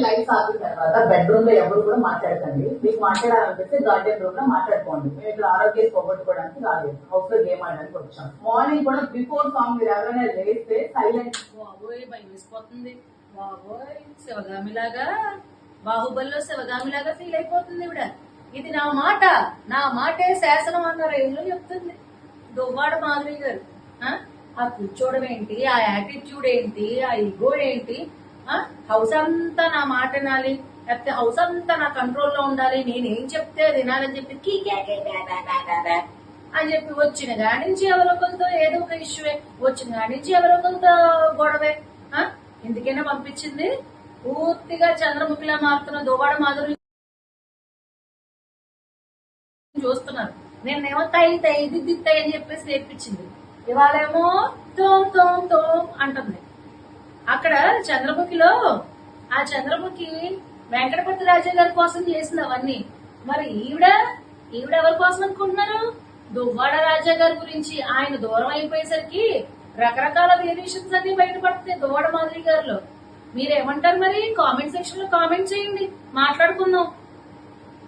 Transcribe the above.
Life ఆగిన తర్వాత bedroom లో ఎవరు కూడా మాట్లాడకండి. మీకు మాట్లాడాలనిపిస్తే గార్డెన్ రూమ్ లో మాట్లాడుకోండి. మేము ఇక్కడ ఆరోగ్యం పోగొట్టుకోవడానికి రాలేదు, హౌస్ లో గేమ్ ఆడడానికి వచ్చాం. మార్నింగ్ కూడా బిఫోర్ సాంగ్ మీరు ఎవరైనా లేస్తే సైలెంట్. బాబోయ్ భయం వేసిపోతుంది. బాబోయ్ శివగామిలాగా, బాహుబలిలో శివగామిలాగా ఫీల్ అయిపోతుంది ఇవిడ. ఇది నా మాట, నా మాటే శాసనం అన్న రేంజ్ లో చెప్తుంది దువ్వాడ మాధవి గారు. ఆ కూర్చోవడం ఏంటి, ఆ యాటిట్యూడ్ ఏంటి, ఆ ఈగో ఏంటి, హౌస్ అంతా నా మాట వినాలి, లేకపోతే హౌస్ అంతా నా కంట్రోల్లో ఉండాలి, నేనేం చెప్తే వినాలని చెప్పి అని చెప్పి వచ్చిన కాడి నుంచి ఎవరొకరితో ఏదో ఒక ఇష్యూవే, వచ్చిన కాడి నుంచి ఎవరొకరితో గొడవే. ఎందుకైనా పంపించింది పూర్తిగా చంద్రముఖిలా మారుతున్న దువ్వాడ మాధురి చూస్తున్నారు. నేనేమో తై దిద్దిత్తాయి అని చెప్పేసి నేర్పించింది. ఇవాళేమో తోం తోం తోం అంటుంది. అక్కడ చంద్రముఖిలో ఆ చంద్రముఖి వెంకటపతి రాజా గారి కోసం చేసింది అవన్నీ. మరి ఈవిడ ఎవరి కోసం అనుకుంటున్నారు? దువ్వాడ రాజా గారి గురించి. ఆయన దూరం అయిపోయేసరికి రకరకాల వేరియేషన్స్ అన్ని బయటపడుతున్నాయి దువ్వాడ మాధవి గారిలో. మీరేమంటారు మరి? కామెంట్ సెక్షన్ లో కామెంట్ చేయండి, మాట్లాడుకుందాం.